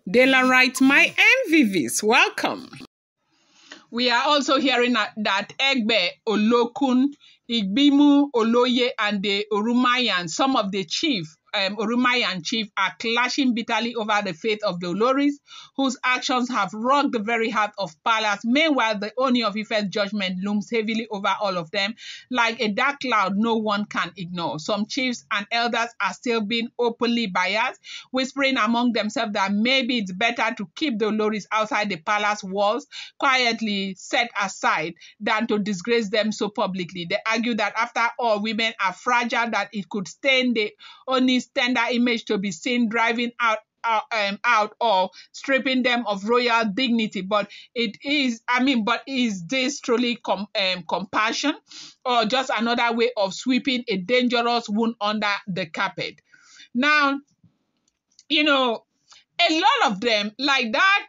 Daylight, my MVVs, welcome. We are also hearing that Egbe Olokun, Igbimo Oloye, and the Oranmiyan, some of the Oranmiyan chief, are clashing bitterly over the fate of the Oloris, whose actions have rocked the very heart of palace. Meanwhile, the Ooni of Ife's judgment looms heavily over all of them, like a dark cloud no one can ignore. Some chiefs and elders are still being openly biased, whispering among themselves that maybe it's better to keep the Oloris outside the palace walls, quietly set aside, than to disgrace them so publicly. They argue that after all, women are fragile, that it could stain the Ooni's tender image to be seen driving out or stripping them of royal dignity. But is this truly compassion, or just another way of sweeping a dangerous wound under the carpet? Now, a lot of them, like that,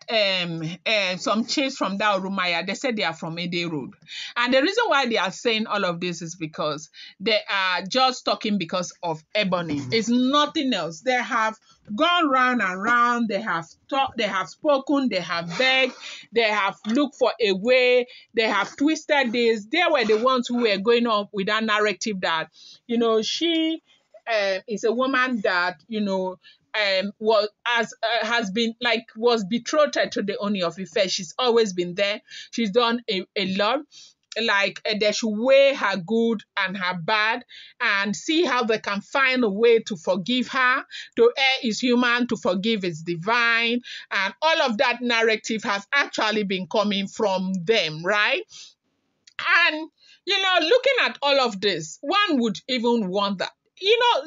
some chiefs from that Oranmiyan, they said they are from Ede Road. And the reason why they are saying all of this is because they are just talking because of Ebony. It's nothing else. They have gone round and round. They have talked, they have spoken, they have begged, they have looked for a way, they have twisted this. They were the ones who were going on with that narrative that, she is a woman that, was betrothed to the Ooni of Ife. She's always been there. She's done a lot. They should weigh her good and her bad and see how they can find a way to forgive her. To err is human, to forgive is divine. And all of that narrative has actually been coming from them, right? And, looking at all of this, one would even wonder,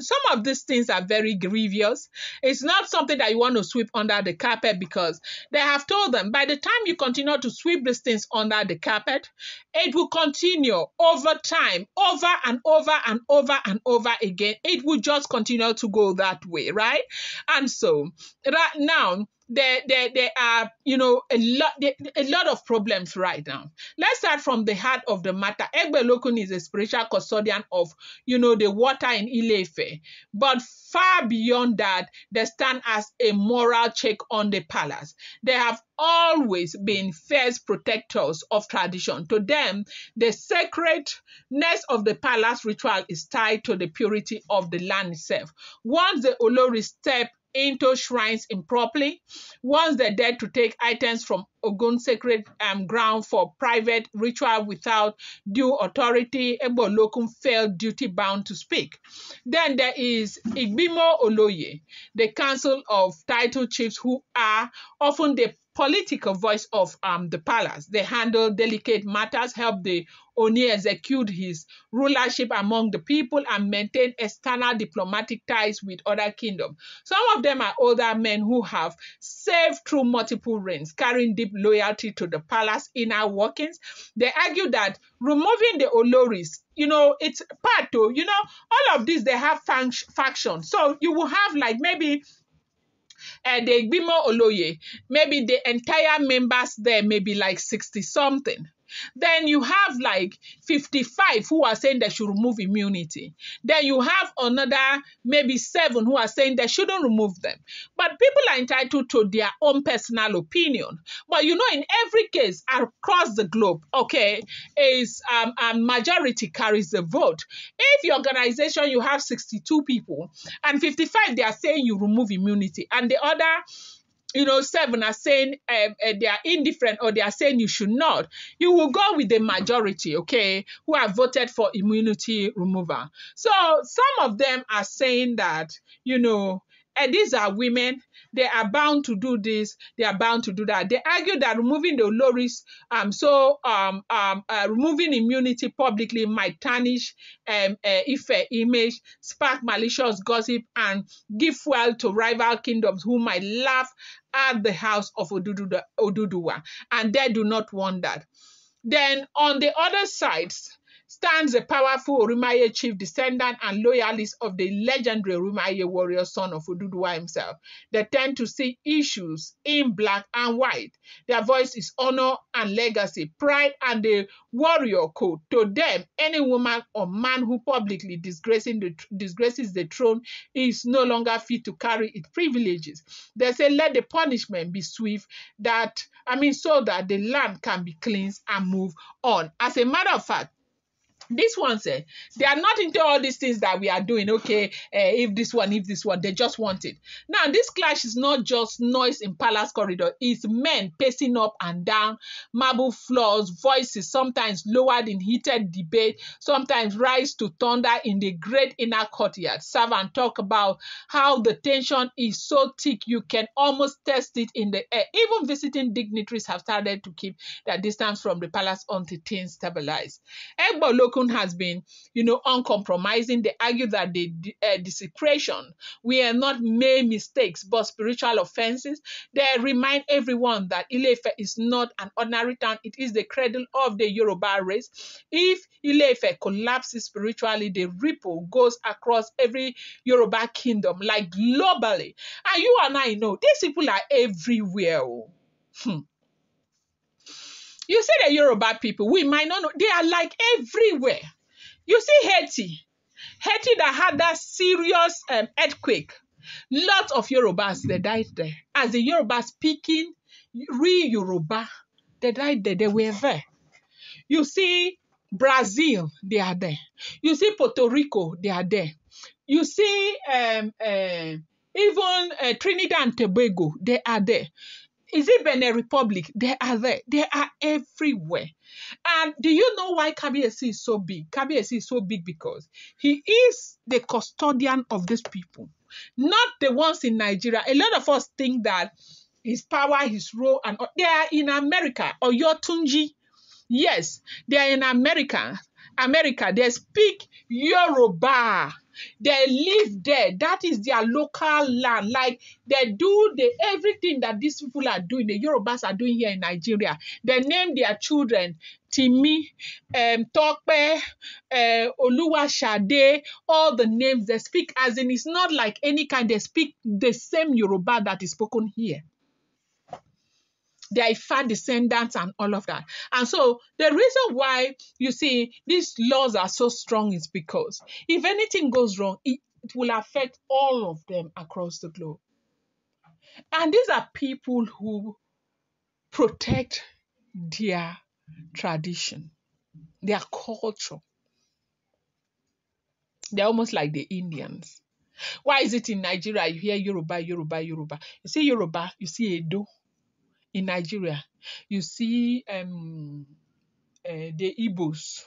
some of these things are very grievous. It's not something that you want to sweep under the carpet, because they have told them by the time you continue to sweep these things under the carpet, it will continue over time, over and over and over and over again. It will just continue to go that way, right? And so right now, there are, a lot of problems right now. Let's start from the heart of the matter. Egbe Olokun is a spiritual custodian of, the water in Ile-Ife. But far beyond that, they stand as a moral check on the palace. They have always been fierce protectors of tradition. To them, the sacredness of the palace ritual is tied to the purity of the land itself. Once the Oloris step into shrines improperly, once they dare to take items from Ogun sacred ground for private ritual without due authority, Egbe Olokun felt duty-bound to speak. Then there is Igbimo Oloye, the council of title chiefs, who are often the political voice of the palace. They handle delicate matters, help the Ooni execute his rulership among the people, and maintain external diplomatic ties with other kingdoms. Some of them are older men who have served through multiple reigns, carrying deep loyalty to the palace inner workings. They argue that removing the Oloris, it's part of, all of this, they have factions. So you will have maybe the Igbimo Oloye, maybe the entire members there may be 60 something. Then you have 55 who are saying they should remove immunity. Then you have another maybe 7 who are saying they shouldn't remove them. But people are entitled to their own personal opinion. But in every case across the globe, is majority carries the vote. If your organization, you have 62 people and 55 they are saying you remove immunity, and the other 7 are saying they are indifferent, or they are saying you should not, you will go with the majority, who have voted for immunity removal. So some of them are saying that, these are women, they are bound to do this, they are bound to do that. They argue that removing the Oloris, removing immunity publicly might tarnish Ife image, spark malicious gossip, and give fuel to rival kingdoms who might laugh at the house of Oduduwa, and they do not want that. Then on the other side, stands a powerful Orumaye chief, descendant and loyalist of the legendary Orumaye warrior son of Oduduwa himself. They tend to see issues in black and white. Their voice is honor and legacy, pride and the warrior code. To them, any woman or man who publicly disgraces the throne is no longer fit to carry its privileges. They say, let the punishment be swift, so that the land can be cleansed and move on. As a matter of fact, this one said, they are not into all these things that we are doing. Okay, if this one, they just want it. Now, this clash is not just noise in palace corridor. It's men pacing up and down, marble floors, voices sometimes lowered in heated debate, sometimes rise to thunder in the great inner courtyard. Serve and talk about how the tension is so thick you can almost taste it in the air. Even visiting dignitaries have started to keep their distance from the palace until things stabilize. Egbe Olokun has been, uncompromising. They argue that the desecration were not mere mistakes, but spiritual offenses. They remind everyone that Ile-Ife is not an ordinary town. It is the cradle of the Yoruba race. If Ile-Ife collapses spiritually, the ripple goes across every Yoruba kingdom, like globally. And you and I know, these people are everywhere. You see the Yoruba people, we might not know, they are like everywhere. You see Haiti that had that serious earthquake. Lots of Yorubas, they died there. As the Yoruba speaking real Yoruba, they died there, they were there. You see Brazil, they are there. You see Puerto Rico, they are there. You see even Trinidad and Tobago, they are there. Is it Benin Republic? They are there. They are everywhere. And do you know why Kabiyesi is so big? Kabiyesi is so big because he is the custodian of these people, not the ones in Nigeria. A lot of us think that his power, his role, and they are in America. Or Yotunji. Yes, they are in America. They speak Yoruba. They live there. That is their local land. Like they do everything that these people are doing, the Yorubas are doing here in Nigeria. They name their children Timi, Tope, Oluwashade, all the names they speak, as in it's not like any kind, they speak the same Yoruba that is spoken here. They are Ifa descendants and all of that. And so the reason why you see these laws are so strong is because if anything goes wrong, it will affect all of them across the globe. And these are people who protect their tradition, their culture. They're almost like the Indians. Why is it in Nigeria you hear Yoruba, Yoruba, Yoruba? You see Yoruba, you see Edo. In Nigeria, you see the Igbos.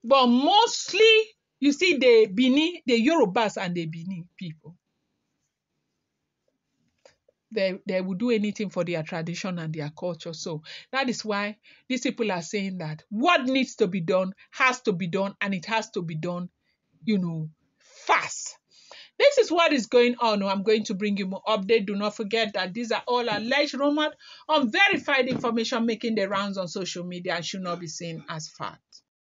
But mostly, you see the Bini, the Yorubas and the Bini people. They will do anything for their tradition and their culture. So that is why these people are saying that what needs to be done has to be done, and it has to be done, fast. This is what is going on. I'm going to bring you more update. Do not forget that these are all alleged rumors, unverified information making the rounds on social media and should not be seen as fact.